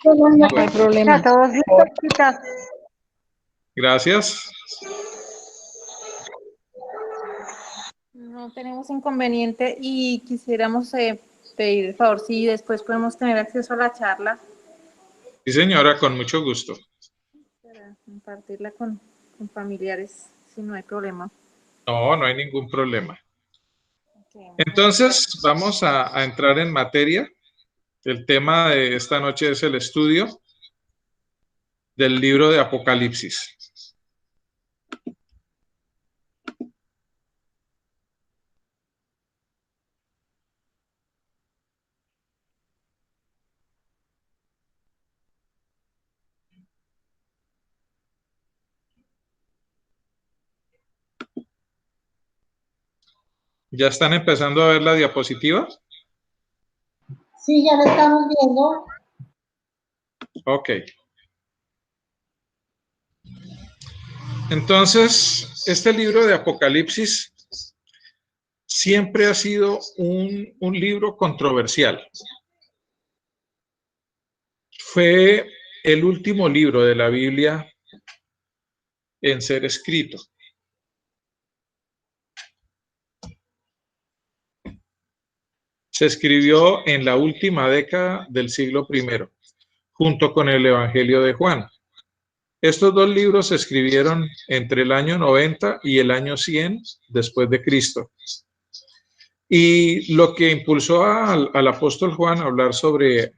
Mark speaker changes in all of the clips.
Speaker 1: No
Speaker 2: No hay
Speaker 1: hay
Speaker 2: problema.
Speaker 1: problema.
Speaker 3: todos listos, chicas.
Speaker 4: Gracias.
Speaker 2: No tenemos inconveniente y quisiéramos pedir el favor si después podemos tener acceso a la charla
Speaker 4: Sí, señora, con mucho gusto.
Speaker 2: para compartirla con familiares, si no hay problema.
Speaker 4: No, no hay ningún problema.
Speaker 2: Okay.
Speaker 4: Entonces, vamos a entrar en materia. El tema de esta noche es el estudio del libro de Apocalipsis. ¿Ya están empezando a ver la diapositiva?
Speaker 1: Sí, ya lo estamos viendo.
Speaker 4: Ok. Entonces, este libro de Apocalipsis siempre ha sido un libro controversial. Fue el último libro de la Biblia en ser escrito. Se escribió en la última década del siglo I, junto con el Evangelio de Juan. Estos dos libros se escribieron entre el año 90 y el año 100 después de Cristo. Y lo que impulsó al apóstol Juan a hablar sobre,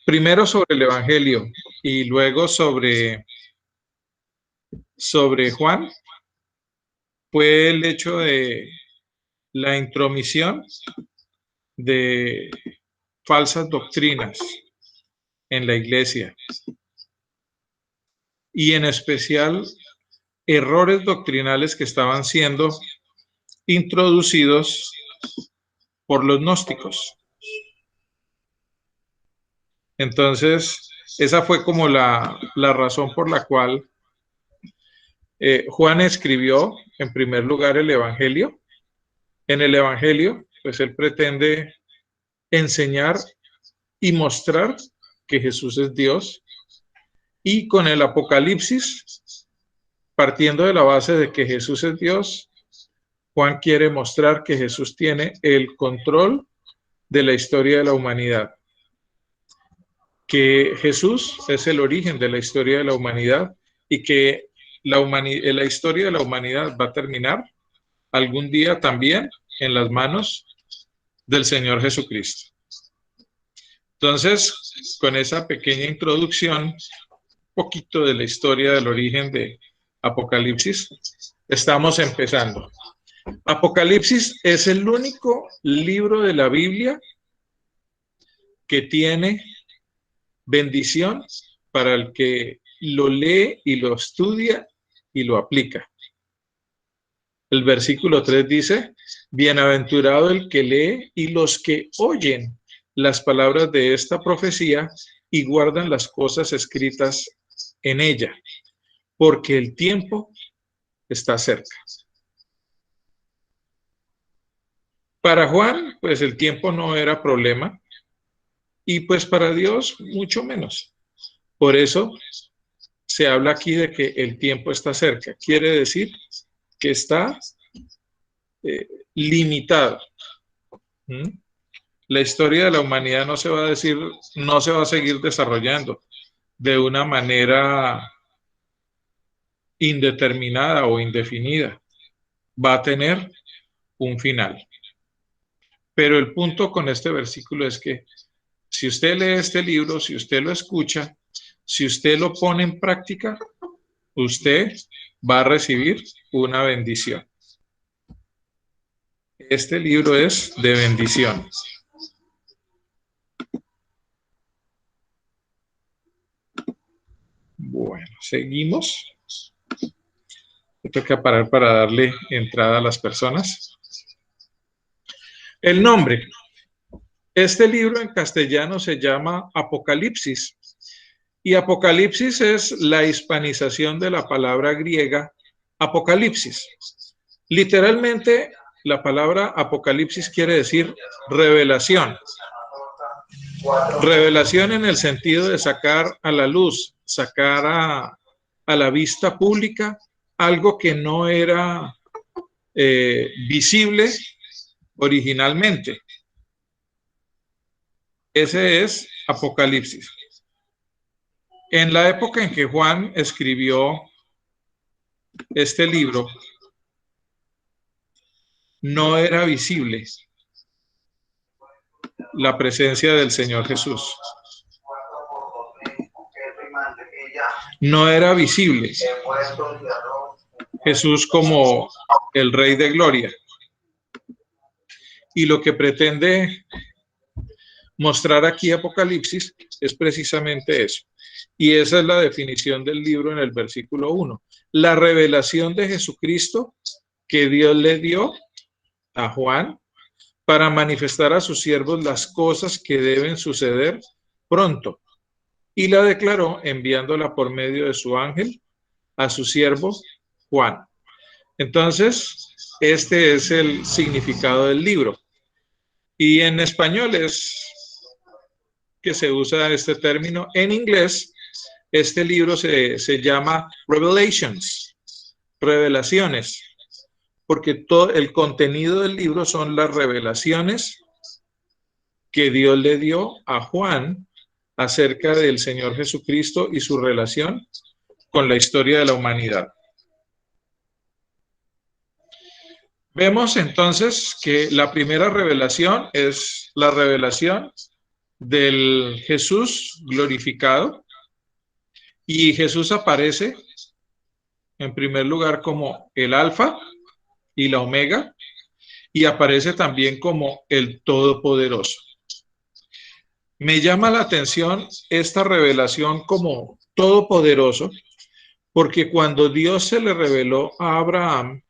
Speaker 4: primero sobre el Evangelio y luego sobre Juan, fue el hecho de la intromisión de falsas doctrinas en la iglesia y en especial errores doctrinales que estaban siendo introducidos por los gnósticos. Entonces, esa fue como la razón por la cual Juan escribió en primer lugar el Evangelio. En el Evangelio, pues él pretende enseñar y mostrar que Jesús es Dios. Y con el Apocalipsis, partiendo de la base de que Jesús es Dios, Juan quiere mostrar que Jesús tiene el control de la historia de la humanidad, que Jesús es el origen de la historia de la humanidad y que la historia de la humanidad va a terminar algún día también en las manos del Señor Jesucristo. Entonces, con esa pequeña introducción, un poquito de la historia del origen de Apocalipsis, estamos empezando. Apocalipsis es el único libro de la Biblia que tiene bendición para el que lo lee y lo estudia y lo aplica. El versículo 3 dice, bienaventurado el que lee y los que oyen las palabras de esta profecía y guardan las cosas escritas en ella, porque el tiempo está cerca. Para Juan, pues el tiempo no era problema y pues para Dios mucho menos. Por eso se habla aquí de que el tiempo está cerca. Quiere decir que está limitado. La historia de la humanidad no se va a seguir desarrollando de una manera indeterminada o indefinida. Va a tener un final. Pero el punto con este versículo es que si usted lee este libro, si usted lo escucha, si usted lo pone en práctica, usted va a recibir una bendición. Este libro es de bendición. Bueno, seguimos. Me toca parar para darle entrada a las personas. El nombre. Este libro en castellano se llama Apocalipsis. Y Apocalipsis es la hispanización de la palabra griega Apocalipsis. Literalmente, la palabra Apocalipsis quiere decir revelación. Revelación en el sentido de sacar a la luz, sacar a la vista pública algo que no era visible originalmente. Ese es Apocalipsis. En la época en que Juan escribió este libro, no era visible la presencia del Señor Jesús. No era visible Jesús como el Rey de Gloria. Y lo que pretende mostrar aquí Apocalipsis es precisamente eso. Y esa es la definición del libro en el versículo 1. La revelación de Jesucristo que Dios le dio a Juan para manifestar a sus siervos las cosas que deben suceder pronto. Y la declaró enviándola por medio de su ángel a su siervo Juan. Entonces, este es el significado del libro. Y en español es que se usa este término. En inglés, este libro se llama Revelations, revelaciones, porque todo el contenido del libro son las revelaciones que Dios le dio a Juan acerca del Señor Jesucristo y su relación con la historia de la humanidad. Vemos entonces que la primera revelación es la revelación del Jesús glorificado, y Jesús aparece en primer lugar como el Alfa y la Omega, y aparece también como el Todopoderoso. Me llama la atención esta revelación como Todopoderoso, porque cuando Dios se le reveló a Abraham,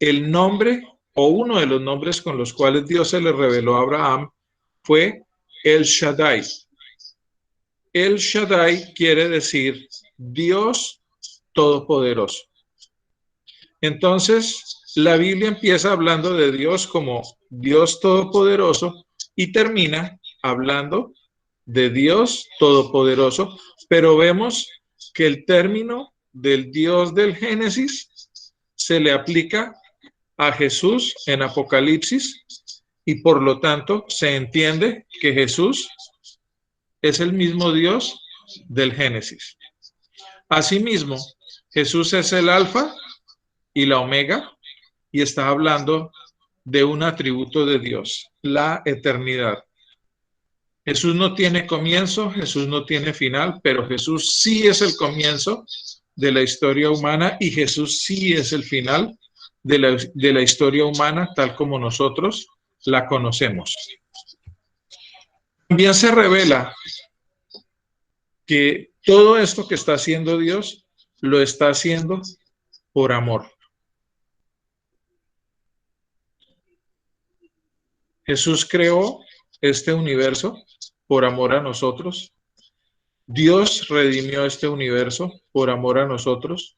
Speaker 4: el nombre o uno de los nombres con los cuales Dios se le reveló a Abraham fue El Shaddai. El Shaddai quiere decir Dios Todopoderoso. Entonces, la Biblia empieza hablando de Dios como Dios Todopoderoso y termina hablando de Dios Todopoderoso, pero vemos que el término del Dios del Génesis se le aplica a Jesús en Apocalipsis, y por lo tanto se entiende que Jesús es el mismo Dios del Génesis. Asimismo, Jesús es el Alfa y la Omega, y está hablando de un atributo de Dios, la eternidad. Jesús no tiene comienzo, Jesús no tiene final, pero Jesús sí es el comienzo de la historia humana, y Jesús sí es el final de la historia humana tal como nosotros la conocemos. También se revela que todo esto que está haciendo Dios lo está haciendo por amor. Jesús creó este universo por amor a nosotros. Dios redimió este universo por amor a nosotros.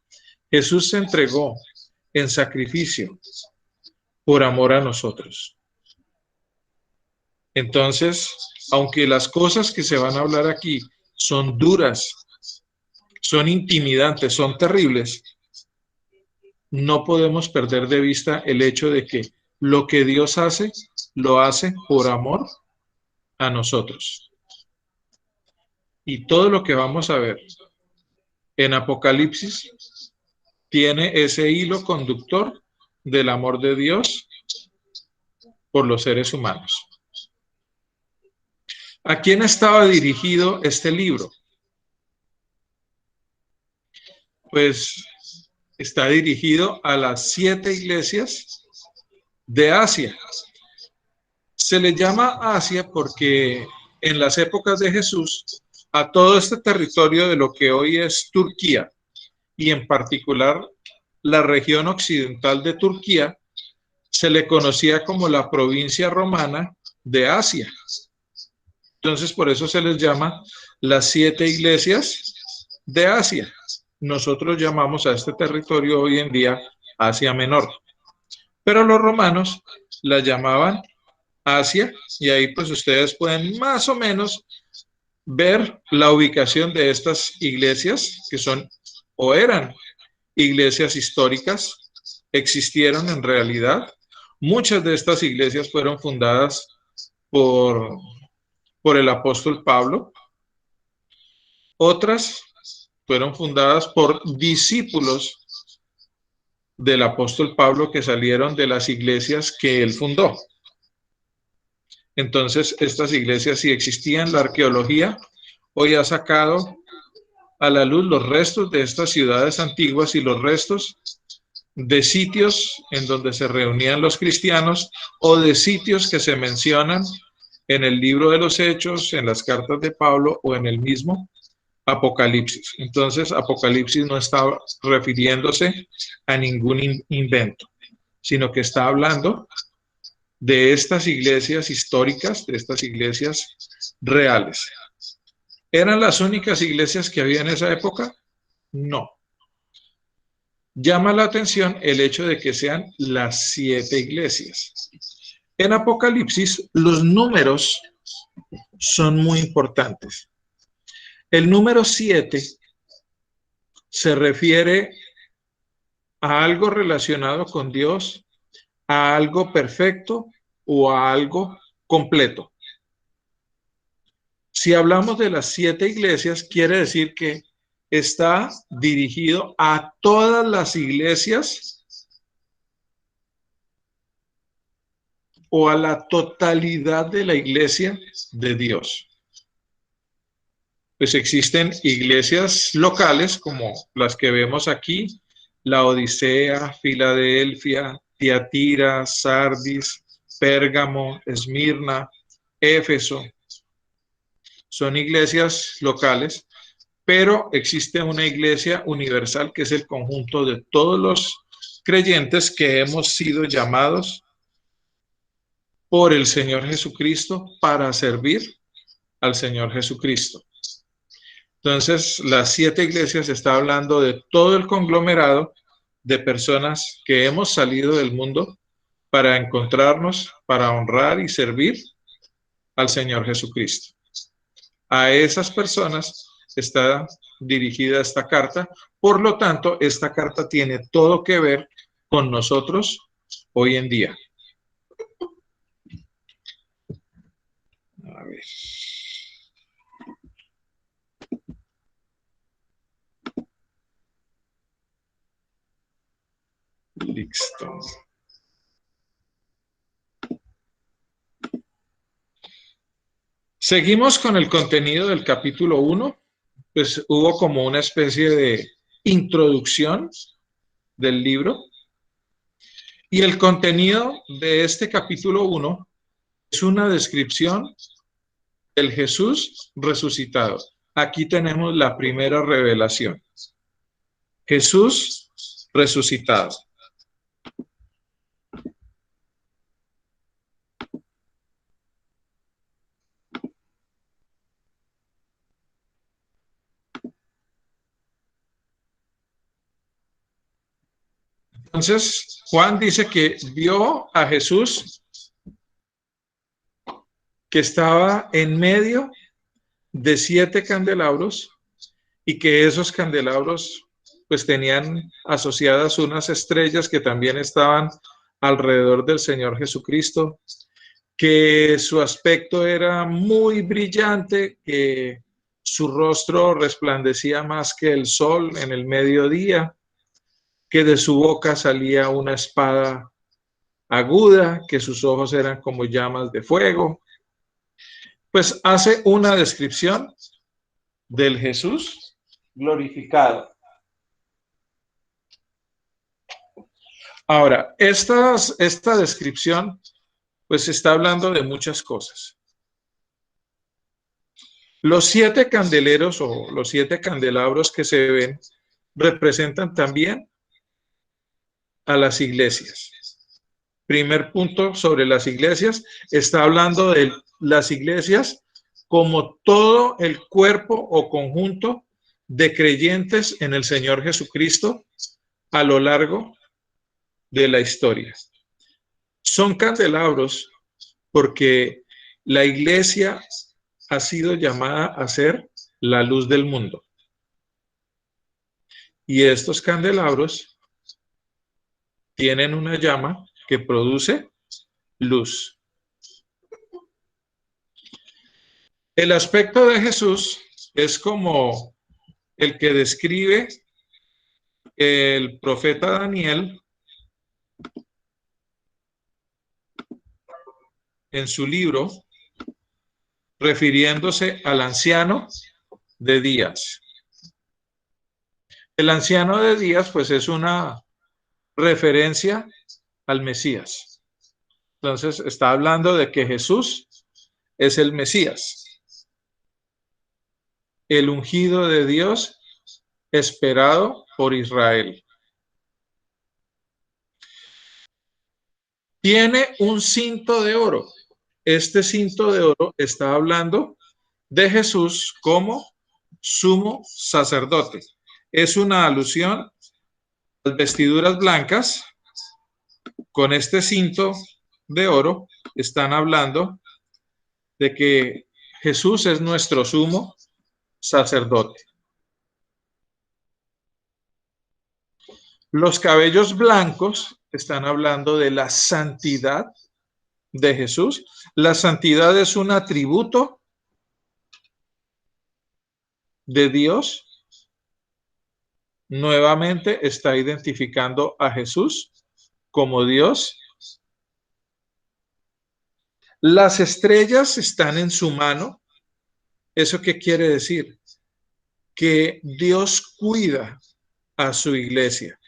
Speaker 4: Jesús se entregó en sacrificio por amor a nosotros. Entonces, aunque las cosas que se van a hablar aquí son duras, son intimidantes, son terribles, no podemos perder de vista el hecho de que lo que Dios hace, lo hace por amor a nosotros. Y todo lo que vamos a ver en Apocalipsis tiene ese hilo conductor del amor de Dios por los seres humanos. ¿A quién estaba dirigido este libro? Pues está dirigido a las 7 iglesias de Asia. Se le llama Asia porque en las épocas de Jesús, a todo este territorio de lo que hoy es Turquía, y en particular la región occidental de Turquía, se le conocía como la provincia romana de Asia. Entonces, por eso se les llama las 7 iglesias de Asia. Nosotros llamamos a este territorio hoy en día Asia Menor, pero los romanos la llamaban Asia, y ahí pues ustedes pueden más o menos ver la ubicación de estas iglesias que son o eran iglesias históricas, existieron en realidad. Muchas de estas iglesias fueron fundadas por, por el apóstol Pablo, otras fueron fundadas por discípulos del apóstol Pablo que salieron de las iglesias que él fundó. Entonces, estas iglesias sí existían. La arqueología hoy ha sacado a la luz los restos de estas ciudades antiguas y los restos de sitios en donde se reunían los cristianos o de sitios que se mencionan en el libro de los Hechos, en las cartas de Pablo o en el mismo Apocalipsis. Entonces, Apocalipsis no está refiriéndose a ningún invento, sino que está hablando de estas iglesias históricas, de estas iglesias reales. ¿Eran las únicas iglesias que había en esa época? No. Llama la atención el hecho de que sean las 7 iglesias. En Apocalipsis, los números son muy importantes. El número 7 se refiere a algo relacionado con Dios, a algo perfecto o a algo completo. Si hablamos de las 7 iglesias, quiere decir que está dirigido a todas las iglesias o a la totalidad de la iglesia de Dios. Pues existen iglesias locales como las que vemos aquí, Laodicea, Filadelfia, Tiatira, Sardis, Pérgamo, Esmirna, Éfeso. Son iglesias locales, pero existe una iglesia universal que es el conjunto de todos los creyentes que hemos sido llamados por el Señor Jesucristo para servir al Señor Jesucristo. Entonces, las 7 iglesias está hablando de todo el conglomerado de personas que hemos salido del mundo para encontrarnos, para honrar y servir al Señor Jesucristo. A esas personas está dirigida esta carta, por lo tanto, esta carta tiene todo que ver con nosotros hoy en día. A ver. Listo. Seguimos con el contenido del capítulo 1. Pues hubo como una especie de introducción del libro. Y el contenido de este capítulo 1 es una descripción del Jesús resucitado. Aquí tenemos la primera revelación. Jesús resucitado. Entonces, Juan dice que vio a Jesús que estaba en medio de 7 candelabros y que esos candelabros pues tenían asociadas unas estrellas que también estaban alrededor del Señor Jesucristo, que su aspecto era muy brillante, que su rostro resplandecía más que el sol en el mediodía, que de su boca salía una espada aguda, que sus ojos eran como llamas de fuego. Pues hace una descripción del Jesús glorificado. Ahora, esta descripción pues está hablando de muchas cosas. Los 7 candeleros o los 7 candelabros que se ven representan también a las iglesias. Primer punto sobre las iglesias, está hablando de las iglesias como todo el cuerpo o conjunto de creyentes en el Señor Jesucristo a lo largo de la historia. Son candelabros porque la iglesia ha sido llamada a ser la luz del mundo. Y estos candelabros tienen una llama que produce luz. El aspecto de Jesús es como el que describe el profeta Daniel en su libro, refiriéndose al anciano de días. El anciano de días, pues, es una referencia al Mesías. Entonces, está hablando de que Jesús es el Mesías, el ungido de Dios, esperado por Israel. Tiene un cinto de oro. Este cinto de oro está hablando de Jesús como sumo sacerdote. Es una alusión a las vestiduras blancas. Con este cinto de oro están hablando de que Jesús es nuestro sumo sacerdote. Los cabellos blancos están hablando de la santidad de Jesús. La santidad es un atributo de Dios. Nuevamente está identificando a Jesús como Dios. Las estrellas están en su mano. ¿Eso qué quiere decir? Que Dios cuida a su iglesia.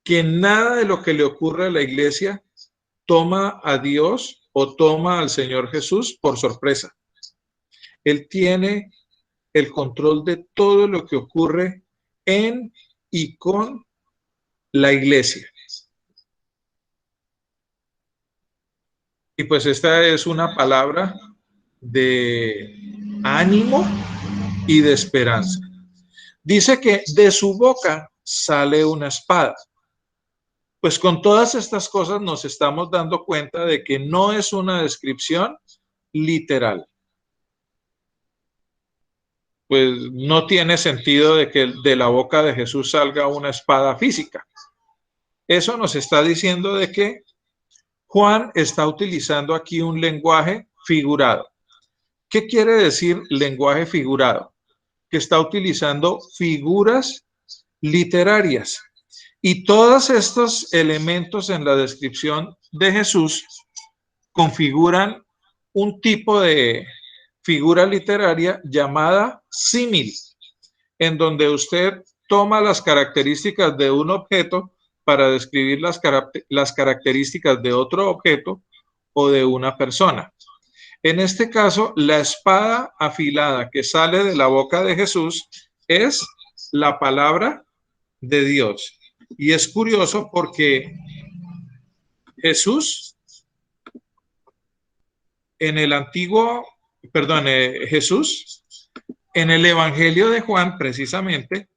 Speaker 4: Que nada de lo que le ocurre a la iglesia toma a Dios o toma al Señor Jesús por sorpresa. Él tiene el control de todo lo que ocurre en y con la iglesia. Y pues esta es una palabra de ánimo y de esperanza. Dice que de su boca sale una espada. Pues con todas estas cosas nos estamos dando cuenta de que no es una descripción literal. Pues no tiene sentido de que de la boca de Jesús salga una espada física. Eso nos está diciendo de que Juan está utilizando aquí un lenguaje figurado. ¿Qué quiere decir lenguaje figurado? Que está utilizando figuras literarias. Y todos estos elementos en la descripción de Jesús configuran un tipo de figura literaria llamada símil, en donde usted toma las características de un objeto para describir las características de otro objeto o de una persona. En este caso, la espada afilada que sale de la boca de Jesús es la palabra de Dios. Y es curioso porque Jesús en el Jesús en el Evangelio de Juan precisamente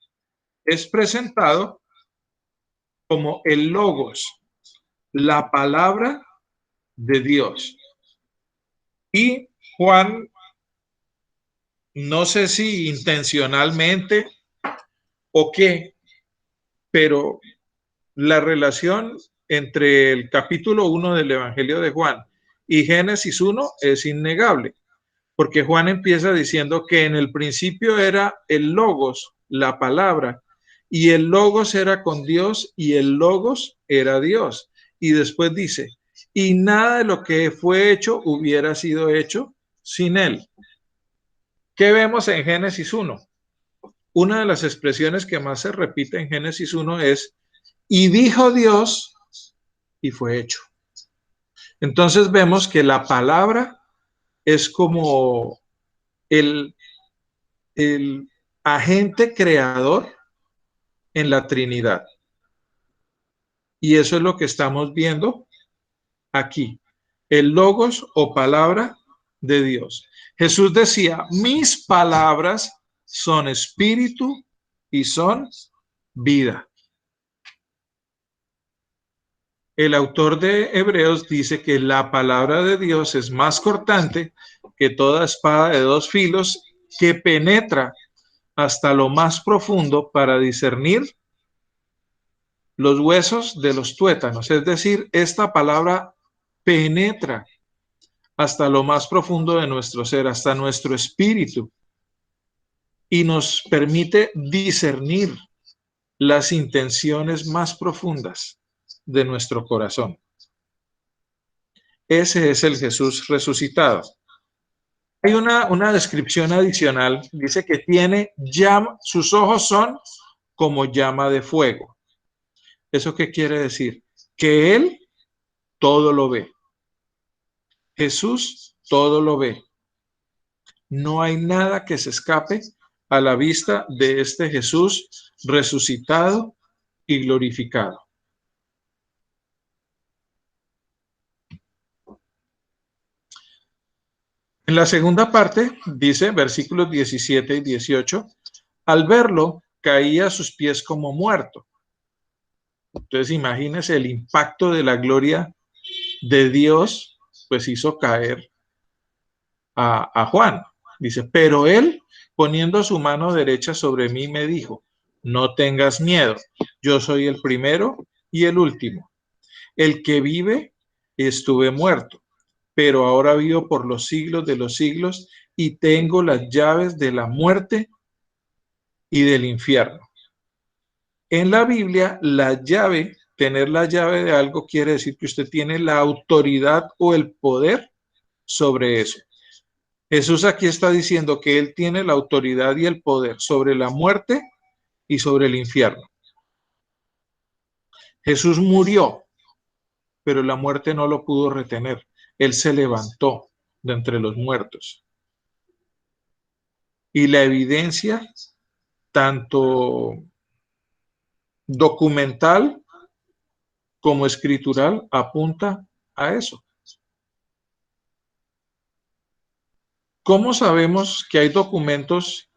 Speaker 4: es presentado como el Logos, la palabra de Dios. Y Juan, no sé si intencionalmente o qué, pero la relación entre el capítulo 1 del Evangelio de Juan y Génesis 1 es innegable, porque Juan empieza diciendo que en el principio era el Logos, la palabra, y el Logos era con Dios y el Logos era Dios. Y después dice, y nada de lo que fue hecho hubiera sido hecho sin él. ¿Qué vemos en Génesis 1? Una de las expresiones que más se repite en Génesis 1 es, y dijo Dios, y fue hecho. Entonces vemos que la palabra es como el agente creador en la Trinidad. Y eso es lo que estamos viendo aquí. El Logos o palabra de Dios. Jesús decía, mis palabras son espíritu y son vida. el autor de Hebreos dice que la palabra de Dios es más cortante que toda espada de dos filos, que penetra hasta lo más profundo para discernir los huesos de los tuétanos. Es decir, esta palabra penetra hasta lo más profundo de nuestro ser, hasta nuestro espíritu, y nos permite discernir las intenciones más profundas de nuestro corazón. Ese es el Jesús resucitado. Hay una descripción adicional, dice que tiene llama, sus ojos son como llama de fuego. ¿Eso qué quiere decir? Que Él todo lo ve. Jesús todo lo ve. No hay nada que se escape a la vista de este Jesús resucitado y glorificado. En la segunda parte dice, versículos 17 y 18, al verlo caía a sus pies como muerto. Entonces imagínense el impacto de la gloria de Dios, pues hizo caer a Juan. Dice, pero él, poniendo su mano derecha sobre mí, me dijo, no tengas miedo, yo soy el primero y el último. El que vive, estuve muerto, pero ahora vivo por los siglos de los siglos y tengo las llaves de la muerte y del infierno. En la Biblia, la llave, tener la llave de algo quiere decir que usted tiene la autoridad o el poder sobre eso. Jesús aquí está diciendo que Él tiene la autoridad y el poder sobre la muerte y sobre el infierno. Jesús murió, pero la muerte no lo pudo retener. Él se levantó de entre los muertos. Y la evidencia, tanto documental como escritural, apunta a eso. ¿Cómo sabemos que hay documentos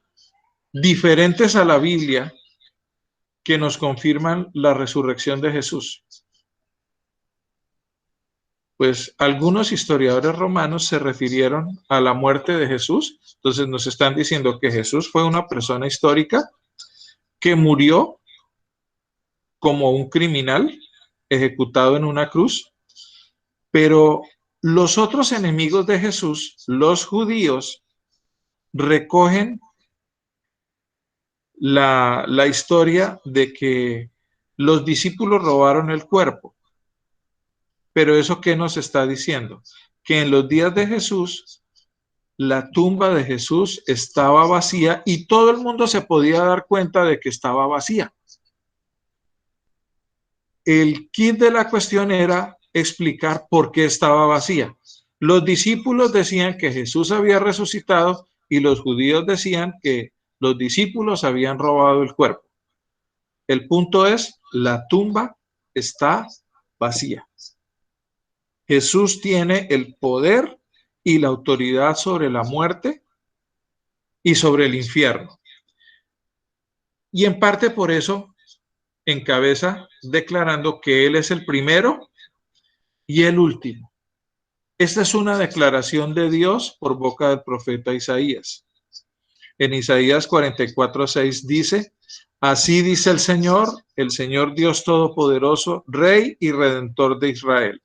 Speaker 4: diferentes a la Biblia que nos confirman la resurrección de Jesús? Pues algunos historiadores romanos se refirieron a la muerte de Jesús. Entonces nos están diciendo que Jesús fue una persona histórica que murió como un criminal ejecutado en una cruz, pero los otros enemigos de Jesús, los judíos, recogen la historia de que los discípulos robaron el cuerpo. Pero ¿eso qué nos está diciendo? Que en los días de Jesús, la tumba de Jesús estaba vacía y todo el mundo se podía dar cuenta de que estaba vacía. El kit de la cuestión era explicar por qué estaba vacía. Los discípulos decían que Jesús había resucitado y los judíos decían que los discípulos habían robado el cuerpo. El punto es, la tumba está vacía. Jesús tiene el poder y la autoridad sobre la muerte y sobre el infierno. Y en parte por eso encabeza declarando que Él es el primero y el último. Esta es una declaración de Dios por boca del profeta Isaías. En Isaías 44:6 dice, así dice el Señor Dios Todopoderoso, Rey y Redentor de Israel.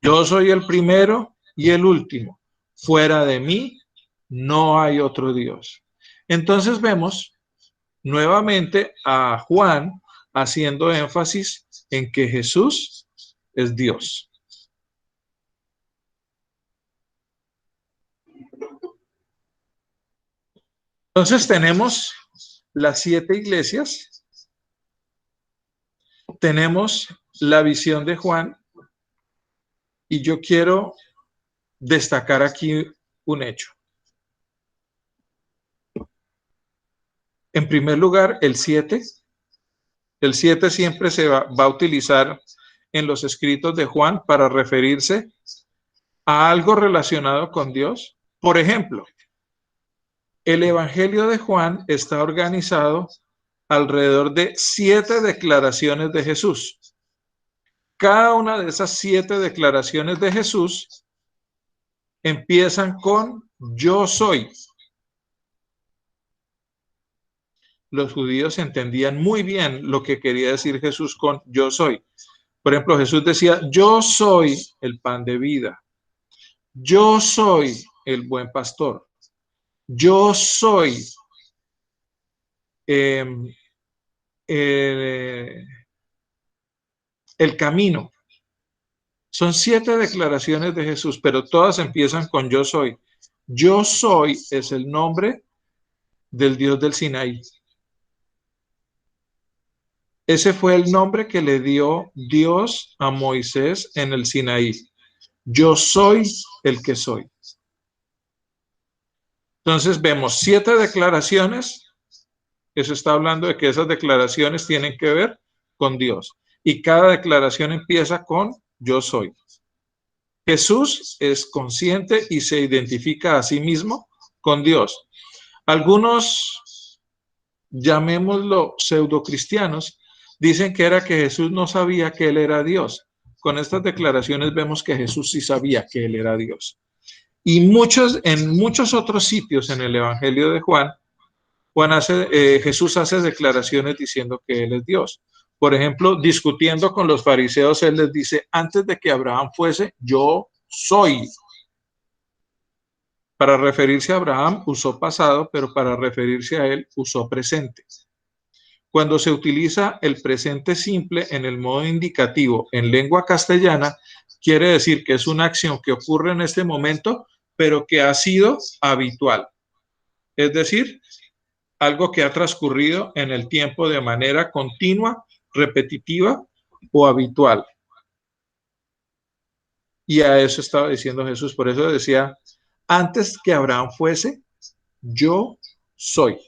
Speaker 4: Yo soy el primero y el último. Fuera de mí no hay otro Dios. Entonces vemos nuevamente a Juan haciendo énfasis en que Jesús es Dios. Entonces tenemos las 7 iglesias, tenemos la visión de Juan, y yo quiero destacar aquí un hecho. En primer lugar, el 7. El 7 siempre se va a utilizar en los escritos de Juan para referirse a algo relacionado con Dios. Por ejemplo, el Evangelio de Juan está organizado alrededor de 7 declaraciones de Jesús. Cada una de esas 7 declaraciones de Jesús empiezan con yo soy. Los judíos entendían muy bien lo que quería decir Jesús con yo soy. Por ejemplo, Jesús decía, yo soy el pan de vida. Yo soy el buen pastor. Yo soy el camino. Son 7 declaraciones de Jesús, pero todas empiezan con yo soy. Yo soy es el nombre del Dios del Sinaí. Ese fue el nombre que le dio Dios a Moisés en el Sinaí. Yo soy el que soy. Entonces vemos 7 declaraciones. Eso está hablando de que esas declaraciones tienen que ver con Dios. Y cada declaración empieza con yo soy. Jesús es consciente y se identifica a sí mismo con Dios. Algunos, llamémoslo pseudocristianos, dicen que era que Jesús no sabía que Él era Dios. Con estas declaraciones vemos que Jesús sí sabía que Él era Dios. Y en muchos otros sitios en el Evangelio de Juan, Jesús hace declaraciones diciendo que Él es Dios. Por ejemplo, discutiendo con los fariseos, Él les dice, antes de que Abraham fuese, yo soy. Para referirse a Abraham usó pasado, pero para referirse a Él usó presente. Cuando se utiliza el presente simple en el modo indicativo en lengua castellana, quiere decir que es una acción que ocurre en este momento, pero que ha sido habitual. Es decir, algo que ha transcurrido en el tiempo de manera continua, repetitiva o habitual. Y a eso estaba diciendo Jesús. Por eso decía, antes que Abraham fuese, yo soy.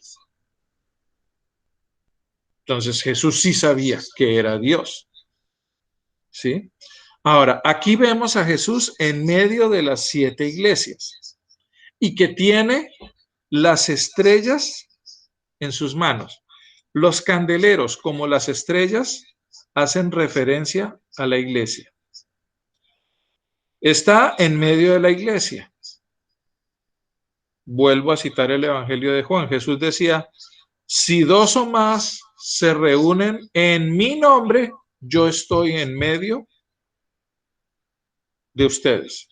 Speaker 4: Entonces Jesús sí sabía que era Dios. ¿Sí? Ahora, aquí vemos a Jesús en medio de las 7 iglesias y que tiene las estrellas en sus manos. Los candeleros, como las estrellas, hacen referencia a la iglesia. Está en medio de la iglesia. Vuelvo a citar el Evangelio de Juan. Jesús decía, si 2 o más se reúnen en mi nombre, yo estoy en medio de ustedes.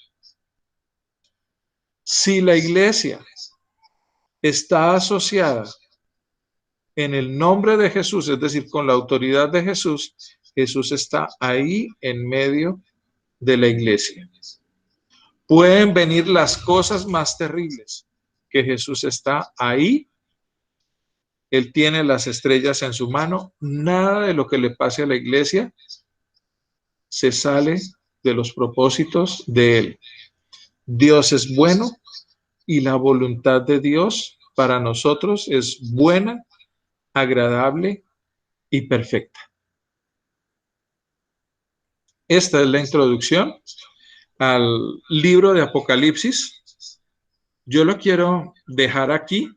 Speaker 4: Si la iglesia está asociada en el nombre de Jesús, es decir, con la autoridad de Jesús, Jesús está ahí en medio de la iglesia. Pueden venir las cosas más terribles, que Jesús está ahí. Él tiene las estrellas en su mano. Nada de lo que le pase a la iglesia se sale de los propósitos de Él. Dios es bueno y la voluntad de Dios para nosotros es buena, agradable y perfecta. Esta es la introducción al libro de Apocalipsis. Yo lo quiero dejar aquí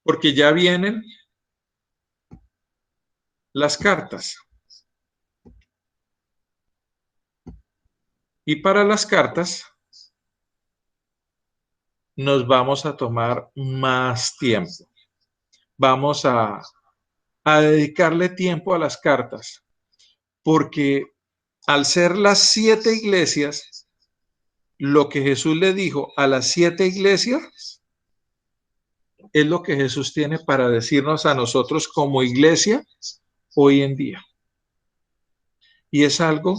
Speaker 4: porque ya vienen las cartas. Y para las cartas nos vamos a tomar más tiempo. Vamos a dedicarle tiempo a las cartas, porque al ser las 7 iglesias, lo que Jesús le dijo a las 7 iglesias es lo que Jesús tiene para decirnos a nosotros como iglesia hoy en día. Y es algo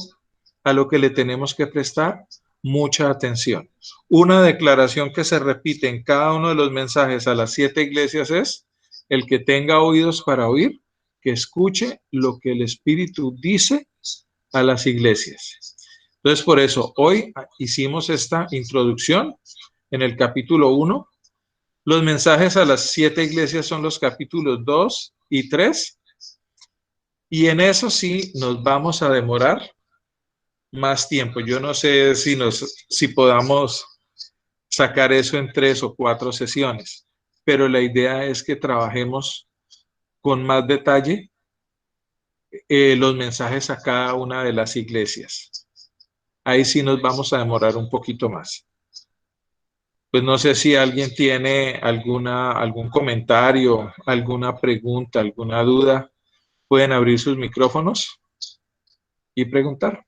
Speaker 4: a lo que le tenemos que prestar mucha atención. Una declaración que se repite en cada uno de los mensajes a las 7 iglesias es: el que tenga oídos para oír, que escuche lo que el Espíritu dice a las iglesias. Entonces, por eso, hoy hicimos esta introducción en el capítulo 1. Los mensajes a las 7 iglesias son los capítulos 2 y 3. Y en eso sí nos vamos a demorar más tiempo. Yo no sé si podamos sacar eso en 3 o 4 sesiones, pero la idea es que trabajemos con más detalle los mensajes a cada una de las iglesias. Ahí sí nos vamos a demorar un poquito más. Pues no sé si alguien tiene algún comentario, alguna pregunta, alguna duda. Pueden abrir sus micrófonos y preguntar.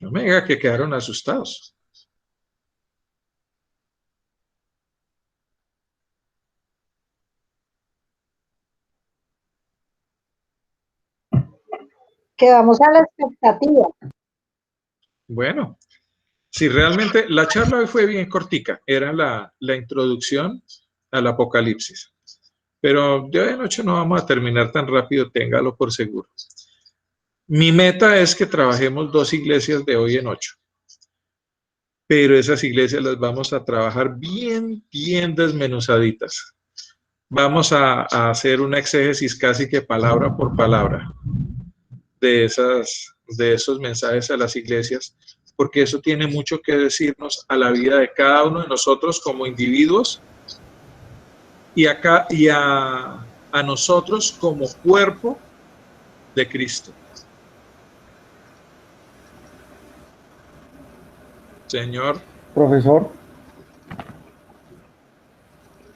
Speaker 4: No me diga que quedaron asustados.
Speaker 1: Quedamos a la expectativa.
Speaker 4: Bueno, si realmente la charla hoy fue bien cortica, era la introducción al Apocalipsis. Pero de hoy en noche no vamos a terminar tan rápido, téngalo por seguro. Mi meta es que trabajemos 2 iglesias de hoy en 8. Pero esas iglesias las vamos a trabajar bien desmenuzaditas. Vamos a hacer una exégesis casi que palabra por palabra de esos mensajes a las iglesias, porque eso tiene mucho que decirnos a la vida de cada uno de nosotros como individuos y a nosotros como cuerpo de Cristo. Señor.
Speaker 3: Profesor,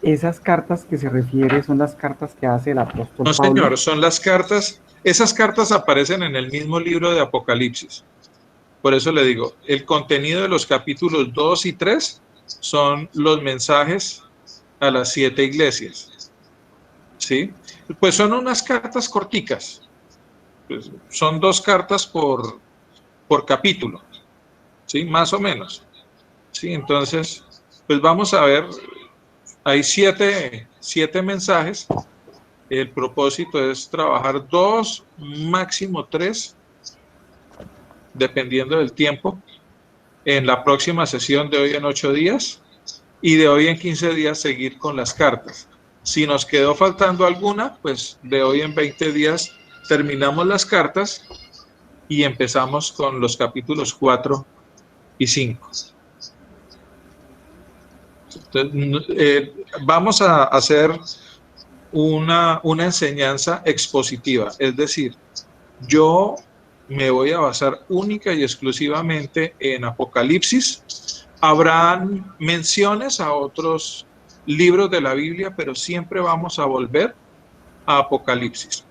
Speaker 3: esas cartas que se refiere son las cartas que hace el apóstol
Speaker 4: No,
Speaker 3: Pablo.
Speaker 4: señor, son las cartas. Esas cartas aparecen en el mismo libro de Apocalipsis. Por eso le digo, el contenido de los capítulos 2 y 3 son los mensajes a las 7 iglesias. ¿Sí? Pues son unas cartas corticas. Pues son 2 cartas por capítulo. ¿Sí? Más o menos. ¿Sí? Entonces, pues vamos a ver, hay 7 mensajes. El propósito es trabajar 2, máximo 3, dependiendo del tiempo, en la próxima sesión de hoy en 8 días y de hoy en 15 días seguir con las cartas. Si nos quedó faltando alguna, pues de hoy en 20 días terminamos las cartas y empezamos con los capítulos 4 y 5. Entonces, vamos a hacer una enseñanza expositiva, es decir, yo me voy a basar única y exclusivamente en Apocalipsis. Habrán menciones a otros libros de la Biblia, pero siempre vamos a volver a Apocalipsis.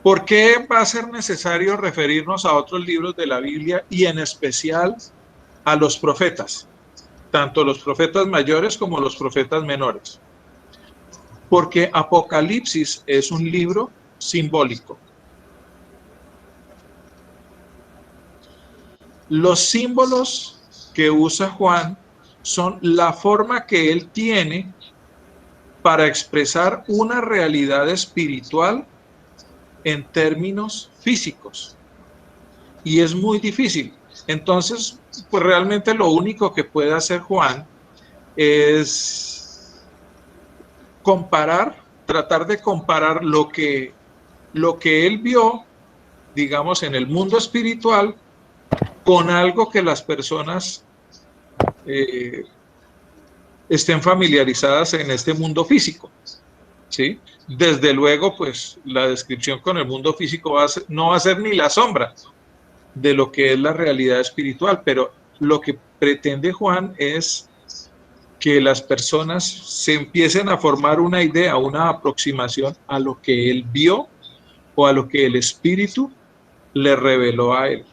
Speaker 4: ¿Por qué va a ser necesario referirnos a otros libros de la Biblia y en especial a los profetas? Tanto los profetas mayores como los profetas menores. Porque Apocalipsis es un libro simbólico. Los símbolos que usa Juan son la forma que él tiene para expresar una realidad espiritual en términos físicos. Y es muy difícil. Entonces, pues realmente lo único que puede hacer Juan es tratar de comparar lo que él vio, digamos, en el mundo espiritual con algo que las personas estén familiarizadas en este mundo físico, ¿sí? Desde luego, pues, la descripción con el mundo físico no va a ser ni la sombra de lo que es la realidad espiritual, pero lo que pretende Juan es que las personas se empiecen a formar una idea, una aproximación a lo que él vio o a lo que el Espíritu le reveló a él.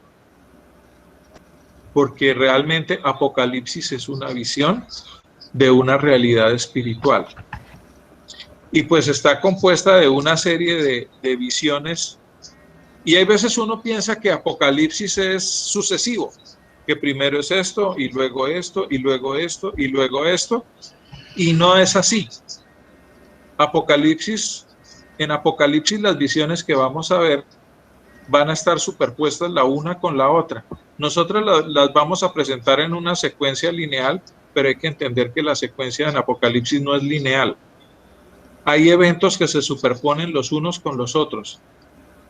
Speaker 4: Porque realmente Apocalipsis es una visión de una realidad espiritual. Y pues está compuesta de una serie de visiones. Y hay veces uno piensa que Apocalipsis es sucesivo, que primero es esto, y luego esto, y luego esto, y luego esto. Y no es así. En Apocalipsis las visiones que vamos a ver van a estar superpuestas la una con la otra. Nosotros las vamos a presentar en una secuencia lineal, pero hay que entender que la secuencia en Apocalipsis no es lineal. Hay eventos que se superponen los unos con los otros,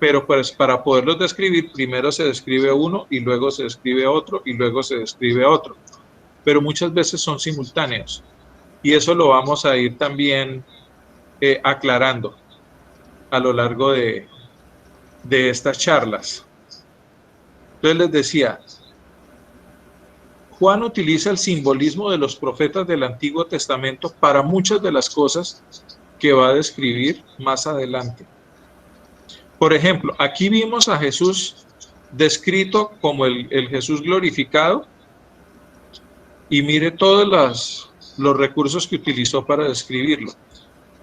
Speaker 4: pero pues para poderlos describir, primero se describe uno y luego se describe otro y luego se describe otro, pero muchas veces son simultáneos y eso lo vamos a ir también aclarando a lo largo de estas charlas. Entonces les decía, Juan utiliza el simbolismo de los profetas del Antiguo Testamento para muchas de las cosas que va a describir más adelante. Por ejemplo, aquí vimos a Jesús descrito como el Jesús glorificado y mire todos los recursos que utilizó para describirlo.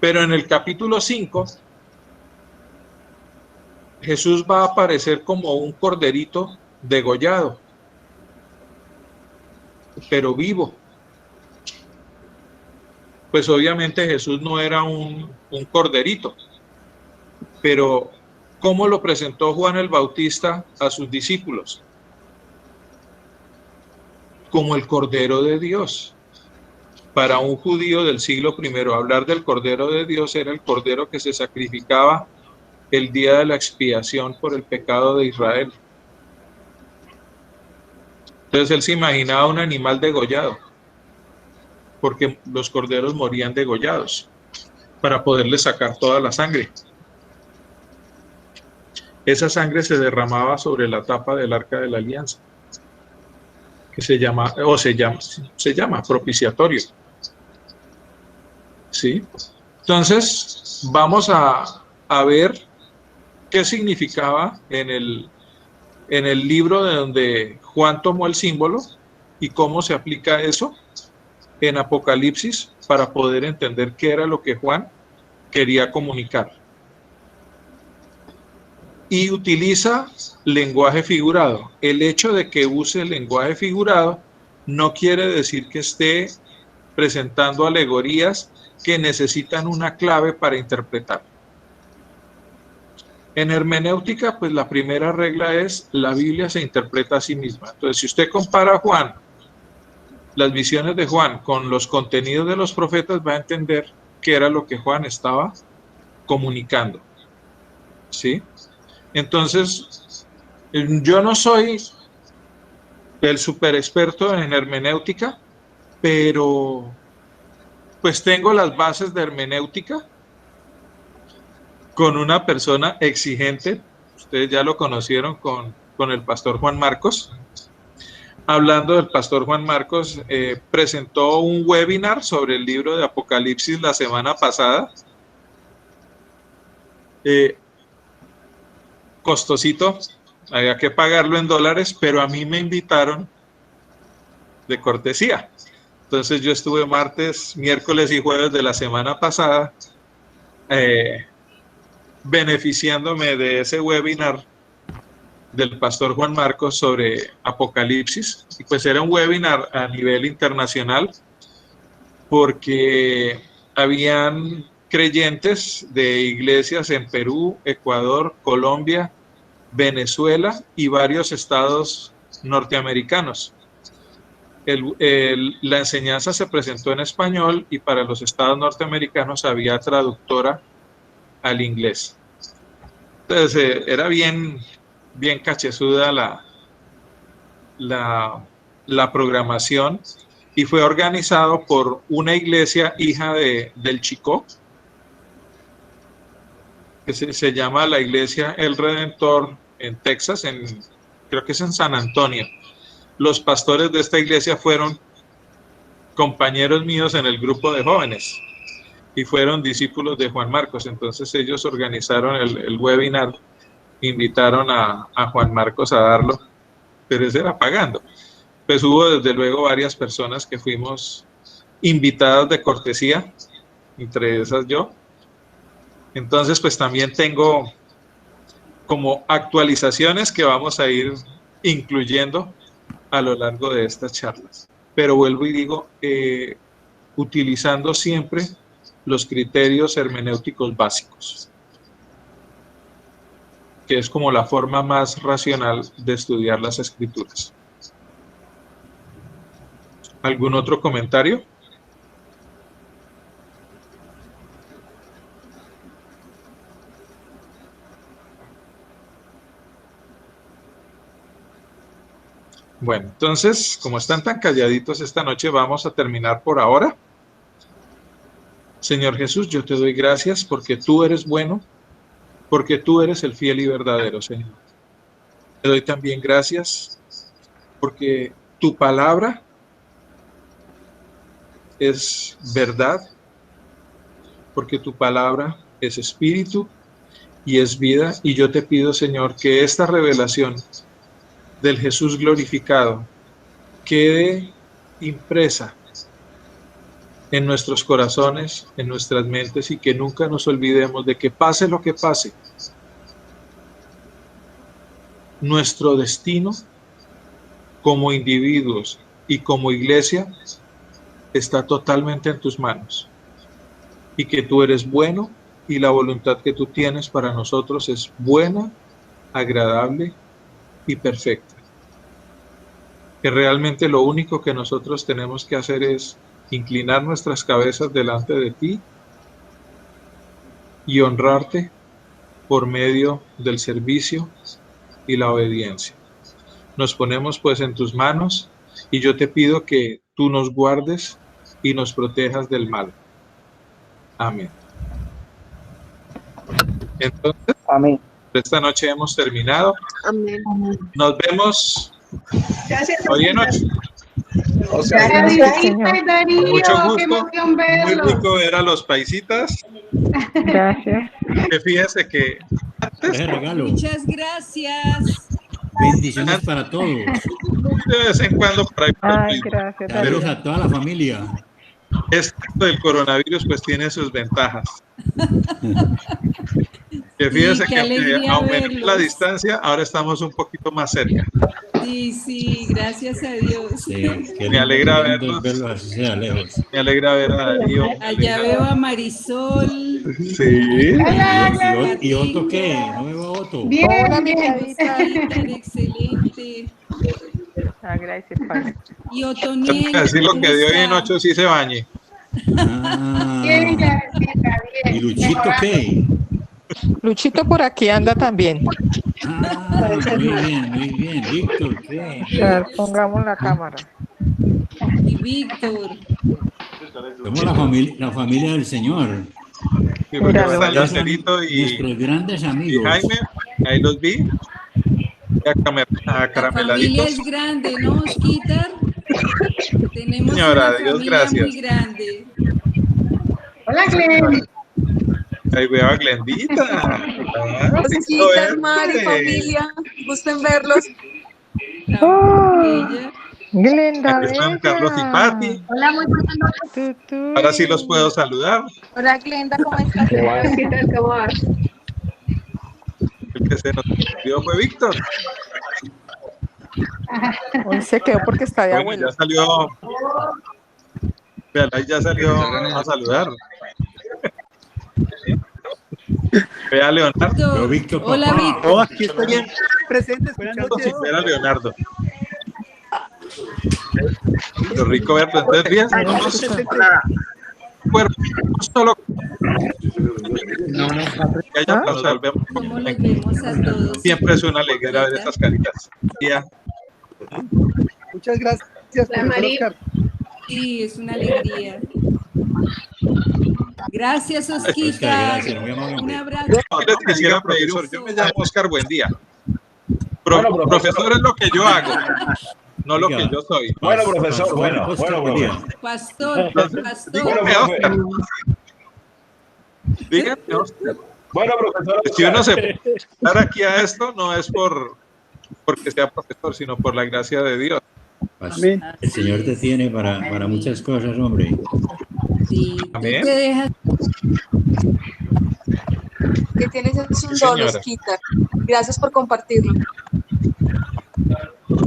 Speaker 4: Pero en el capítulo 5, Jesús va a aparecer como un corderito degollado, pero vivo. Pues obviamente Jesús no era un corderito, pero ¿cómo lo presentó Juan el Bautista a sus discípulos? Como el Cordero de Dios. Para un judío del siglo I, hablar del Cordero de Dios era el Cordero que se sacrificaba el día de la expiación por el pecado de Israel. Entonces él se imaginaba un animal degollado, porque los corderos morían degollados para poderle sacar toda la sangre. Esa sangre se derramaba sobre la tapa del Arca de la Alianza, que se llama propiciatorio. ¿Sí? Entonces, vamos a ver qué significaba en el libro de donde Juan tomó el símbolo y cómo se aplica eso en Apocalipsis para poder entender qué era lo que Juan quería comunicar. Y utiliza lenguaje figurado. El hecho de que use el lenguaje figurado no quiere decir que esté presentando alegorías que necesitan una clave para interpretar. En hermenéutica, pues la primera regla es la Biblia se interpreta a sí misma. Entonces, si usted compara a Juan, las visiones de Juan con los contenidos de los profetas, va a entender qué era lo que Juan estaba comunicando. ¿Sí? Entonces, yo no soy el super experto en hermenéutica, pero pues tengo las bases de hermenéutica con una persona exigente. Ustedes ya lo conocieron con el pastor Juan Marcos. Hablando del pastor Juan Marcos, presentó un webinar sobre el libro de Apocalipsis la semana pasada. Costosito, había que pagarlo en dólares, pero a mí me invitaron de cortesía. Entonces yo estuve martes, miércoles y jueves de la semana pasada beneficiándome de ese webinar del pastor Juan Marcos sobre Apocalipsis. Y pues era un webinar a nivel internacional porque habían creyentes de iglesias en Perú, Ecuador, Colombia, Venezuela y varios estados norteamericanos. La enseñanza se presentó en español y para los estados norteamericanos había traductora al inglés. Entonces era bien cachezuda la programación y fue organizado por una iglesia hija del Chicó, que se llama la Iglesia El Redentor en Texas, creo que es en San Antonio. Los pastores de esta iglesia fueron compañeros míos en el grupo de jóvenes y fueron discípulos de Juan Marcos. Entonces ellos organizaron el webinar, invitaron a Juan Marcos a darlo, pero ese era pagando. Pues hubo desde luego varias personas que fuimos invitadas de cortesía, entre esas yo. Entonces pues también tengo como actualizaciones que vamos a ir incluyendo a lo largo de estas charlas. Pero vuelvo y digo, utilizando siempre los criterios hermenéuticos básicos, que es como la forma más racional de estudiar las escrituras. ¿Algún otro comentario? Bueno, entonces, como están tan calladitos esta noche, vamos a terminar por ahora. Señor Jesús, yo te doy gracias porque tú eres bueno, porque tú eres el fiel y verdadero, Señor. Te doy también gracias porque tu palabra es verdad, porque tu palabra es espíritu y es vida. Y yo te pido, Señor, que esta revelación del Jesús glorificado quede impresa en nuestros corazones, en nuestras mentes, y que nunca nos olvidemos de que pase lo que pase, nuestro destino como individuos y como iglesia está totalmente en tus manos, y que tú eres bueno y la voluntad que tú tienes para nosotros es buena, agradable y perfecta. Que realmente lo único que nosotros tenemos que hacer es inclinar nuestras cabezas delante de ti y honrarte por medio del servicio y la obediencia. Nos ponemos pues en tus manos y yo te pido que tú nos guardes y nos protejas del mal. Amén. Entonces,
Speaker 3: Amén.
Speaker 4: esta noche hemos terminado.
Speaker 5: Amén.
Speaker 4: Nos vemos
Speaker 5: Gracias.
Speaker 4: hoy en noche.
Speaker 1: Gracias, señor.
Speaker 4: Con mucho gusto. Muy rico ver a los paisitas.
Speaker 2: Gracias.
Speaker 4: Que fíjese que
Speaker 6: Ese regalo.
Speaker 5: Muchas gracias.
Speaker 6: Bendiciones para todos.
Speaker 4: de vez en cuando por ahí,
Speaker 2: Ay, gracias.
Speaker 6: Saludos a toda la familia.
Speaker 4: esto del coronavirus pues tiene sus ventajas. Que fíjese
Speaker 5: qué
Speaker 4: que
Speaker 5: alegría
Speaker 4: aumentó
Speaker 5: verlos.
Speaker 4: la distancia, ahora estamos un poquito más cerca.
Speaker 5: Sí, sí, gracias a Dios.
Speaker 6: Sí, qué
Speaker 4: Me alegra
Speaker 6: lindo
Speaker 4: verlos.
Speaker 6: verlos así sea lejos.
Speaker 4: Me alegra ver a Darío.
Speaker 5: Allá veo a Marisol.
Speaker 4: Sí.
Speaker 6: ¿Y Otto qué? ¿No veo a Otto?
Speaker 2: Hola, mi Javita.
Speaker 5: Excelente.
Speaker 2: Ah, gracias, padre.
Speaker 5: Y Otoniel.
Speaker 4: Así lo
Speaker 5: ¿cómo
Speaker 4: que de hoy en
Speaker 5: está?
Speaker 4: 8 sí se bañe.
Speaker 6: Ah, ¿y Luchito qué?
Speaker 2: Luchito por aquí anda también.
Speaker 6: Ah, muy bien, muy bien. Víctor, ¿qué?
Speaker 2: A ver, pongamos la cámara.
Speaker 5: Y Víctor.
Speaker 6: Somos la familia del Señor.
Speaker 4: Sí, porque
Speaker 2: Míralo.
Speaker 4: están Yacerito
Speaker 6: Nuestros grandes
Speaker 4: y
Speaker 6: amigos.
Speaker 4: Jaime, ahí los vi. Y a
Speaker 5: La familia
Speaker 4: carameladitos.
Speaker 5: es grande, ¿no, Osquitar? Tenemos
Speaker 4: Señora,
Speaker 5: una
Speaker 4: Dios
Speaker 5: familia
Speaker 4: gracias.
Speaker 5: muy grande.
Speaker 1: Hola, Glenn.
Speaker 4: Ahí veo a Glendita. Ah,
Speaker 7: Osquitar, Mari, familia, gusten verlos.
Speaker 5: Ella.
Speaker 2: Glenda,
Speaker 4: Aquí están Carlos y Pati.
Speaker 1: Hola, muy buenas noches.
Speaker 4: Ahora sí los puedo saludar.
Speaker 7: Hola, Glenda, ¿cómo estás?
Speaker 5: Osquitar, ¿cómo vas?
Speaker 4: El que se nos olvidó fue Víctor.
Speaker 2: Hoy se quedó porque está de
Speaker 4: Bueno,
Speaker 2: abuelo.
Speaker 4: ya salió. Vean, ahí ya salió a saludar. Ve a Leonardo.
Speaker 6: Yo, Víctor,
Speaker 5: Hola,
Speaker 6: papá.
Speaker 5: Víctor.
Speaker 8: Oh, aquí estoy bien presente. Buenas noches.
Speaker 4: Ve a Leonardo. Lo rico verlo. Entonces, bien, cuerpo, solo. Que haya nos salvemos.
Speaker 5: ¿Cómo los vemos a todos?
Speaker 4: Siempre es una alegría ver estas caritas. Ya.
Speaker 8: Muchas gracias, profesor Oscar.
Speaker 5: Sí, es una alegría. Gracias,
Speaker 6: Oscar,
Speaker 5: Osquitar.
Speaker 6: gracias, muy amable.
Speaker 5: Un abrazo.
Speaker 4: Les quisiera pedir, yo me llamo Oscar Buendía. Profesor es lo que yo hago, no lo que yo soy.
Speaker 9: Bueno, profesor, bueno, profe.
Speaker 5: Pastor, pastor.
Speaker 4: Díganme, Oscar. Díganme, Oscar.
Speaker 9: Bueno, profesor.
Speaker 4: Si uno se puede dar aquí a esto, no es porque sea profesor, sino por la gracia de Dios.
Speaker 8: Amén.
Speaker 6: El Señor te tiene para muchas cosas, hombre.
Speaker 5: Sí, tú
Speaker 4: Amén.
Speaker 5: te dejas.
Speaker 7: Que tienes es un
Speaker 4: Sí,
Speaker 7: don,
Speaker 4: señora.
Speaker 7: Osquitar. Gracias por compartirlo.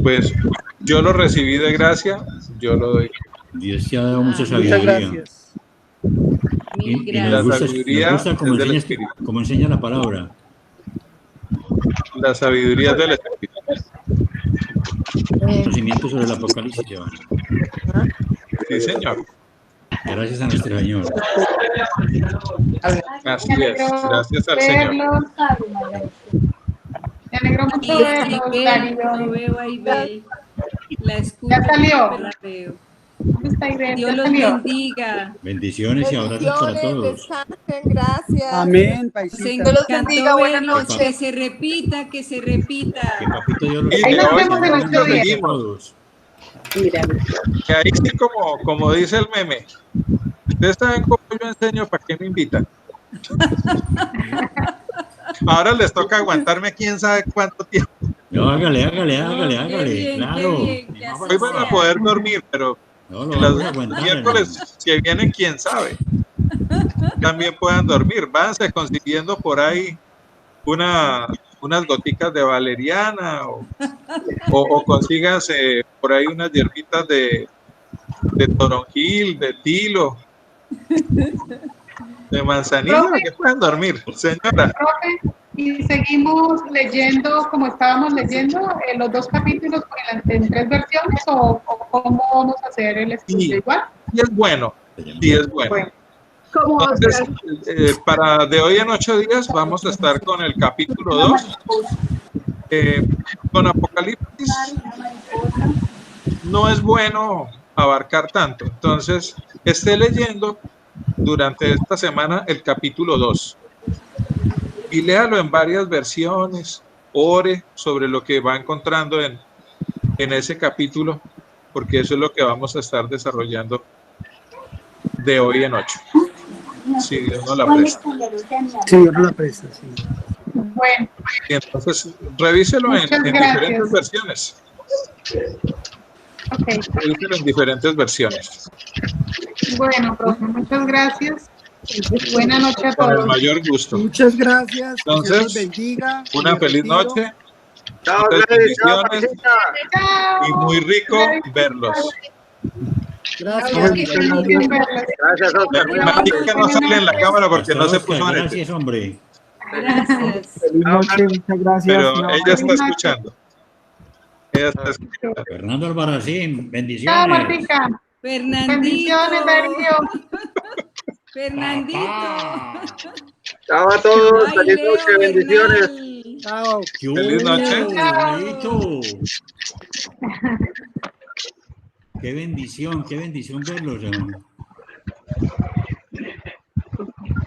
Speaker 4: Pues yo lo recibí de gracia, yo lo doy.
Speaker 6: Dios te ha dado mucha
Speaker 8: Muchas
Speaker 6: sabiduría.
Speaker 8: gracias.
Speaker 5: Mil
Speaker 6: Y
Speaker 4: La
Speaker 6: nos
Speaker 5: gracias.
Speaker 6: gusta,
Speaker 4: sabiduría
Speaker 6: nos gusta como,
Speaker 4: es del
Speaker 6: enseñas,
Speaker 4: Espíritu.
Speaker 6: como enseña la palabra.
Speaker 4: La sabiduría del Espíritu.
Speaker 6: Conocimiento sobre el Apocalipsis, Joan.
Speaker 4: Sí, señor.
Speaker 6: Gracias a nuestro Señor.
Speaker 4: Así es. Gracias al Señor.
Speaker 1: Me alegro mucho
Speaker 5: Y
Speaker 1: verlos,
Speaker 5: Ibel,
Speaker 1: Darío.
Speaker 5: no veo a Ibel. La escucho.
Speaker 1: Ya salió.
Speaker 5: pero la veo.
Speaker 1: ¿Dónde está Irene?
Speaker 5: Dios
Speaker 1: Ya
Speaker 5: los
Speaker 1: salió.
Speaker 5: bendiga.
Speaker 6: Bendiciones y abrazos para
Speaker 7: Bendiciones,
Speaker 6: todos.
Speaker 7: descansen, gracias.
Speaker 8: Amén,
Speaker 5: Se
Speaker 8: paisita.
Speaker 7: Dios los
Speaker 5: encantó
Speaker 7: bendiga, buenas
Speaker 5: verlos.
Speaker 7: noches.
Speaker 5: Que se repita, que se repita.
Speaker 6: Que papito Dios los
Speaker 4: Ahí
Speaker 6: bendiga.
Speaker 1: nos vemos en
Speaker 6: Bendiciones
Speaker 1: 8 días.
Speaker 6: a todos.
Speaker 4: Que ahí sí, como dice el meme, ustedes saben cómo yo enseño, ¿para qué me invitan? Ahora les toca aguantarme quién sabe cuánto tiempo.
Speaker 6: No, hágale.
Speaker 5: Qué bien,
Speaker 6: Claro.
Speaker 5: qué bien, que así
Speaker 4: Hoy van a
Speaker 5: sea.
Speaker 4: poder dormir, pero
Speaker 6: No, lo vamos a
Speaker 4: los
Speaker 6: aguantar.
Speaker 4: miércoles, si vienen, quién sabe. También puedan dormir. Váyanse consiguiendo por ahí unas goticas de valeriana o consíganse por ahí unas hierbitas de toronjil, de tilo, de manzanilla,
Speaker 1: Profe.
Speaker 4: que puedan dormir, señora.
Speaker 1: Profe, y seguimos leyendo como estábamos leyendo los 2 capítulos en 3 versiones o cómo vamos a hacer el estudio
Speaker 4: Sí.
Speaker 1: igual.
Speaker 4: Sí es bueno, sí es bueno.
Speaker 1: Bueno, como
Speaker 4: Entonces, para de hoy en 8 días vamos a estar con el capítulo 2. Con Apocalipsis no es bueno abarcar tanto. Entonces, esté leyendo durante esta semana el capítulo 2 y léalo en varias versiones, ore sobre lo que va encontrando en ese capítulo, porque eso es lo que vamos a estar desarrollando de hoy en 8. Si Dios nos la presta.
Speaker 8: Sí, Dios nos la presta, sí.
Speaker 1: bueno,
Speaker 4: Y entonces, revíselo en
Speaker 1: Muchas
Speaker 4: diferentes
Speaker 1: gracias.
Speaker 4: versiones.
Speaker 1: ok.
Speaker 4: Revíselo en diferentes versiones.
Speaker 1: Bueno, profe, muchas gracias. Buenas noches a
Speaker 4: Con el
Speaker 1: todos.
Speaker 4: mayor gusto.
Speaker 8: Muchas gracias. Que Dios
Speaker 4: Entonces,
Speaker 8: los bendiga.
Speaker 4: Una
Speaker 8: Me
Speaker 4: feliz
Speaker 8: retiro.
Speaker 4: noche.
Speaker 9: Chao,
Speaker 4: Muchas
Speaker 9: Gladys, chao,
Speaker 4: bendiciones
Speaker 9: Paisita.
Speaker 1: Chao.
Speaker 4: y muy rico verlos.
Speaker 8: Gracias.
Speaker 9: Gracias, Oscar. Muy
Speaker 4: Me
Speaker 9: amable.
Speaker 4: que no sale en la cámara porque
Speaker 6: Hasta
Speaker 4: no se
Speaker 6: Oscar,
Speaker 4: puso arete,
Speaker 6: gracias, hombre.
Speaker 5: Gracias.
Speaker 3: Feliz noche, muchas gracias.
Speaker 4: pero
Speaker 3: Un
Speaker 4: ella está escuchando. Ella está escuchando.
Speaker 6: Fernando Albarracín,
Speaker 1: Chao,
Speaker 6: bendiciones.
Speaker 1: Martica.
Speaker 5: Fernandito.
Speaker 1: Bendiciones, Darío.
Speaker 5: Fernandito.
Speaker 9: Chao a todos.
Speaker 5: Ay,
Speaker 9: Feliz
Speaker 5: Leo
Speaker 9: noche. Bendiciones.
Speaker 5: Bernal.
Speaker 8: Chao.
Speaker 6: ¿Qué
Speaker 4: Feliz
Speaker 6: hubo,
Speaker 4: noche.
Speaker 6: Leito? Qué bendición verlos, hermano.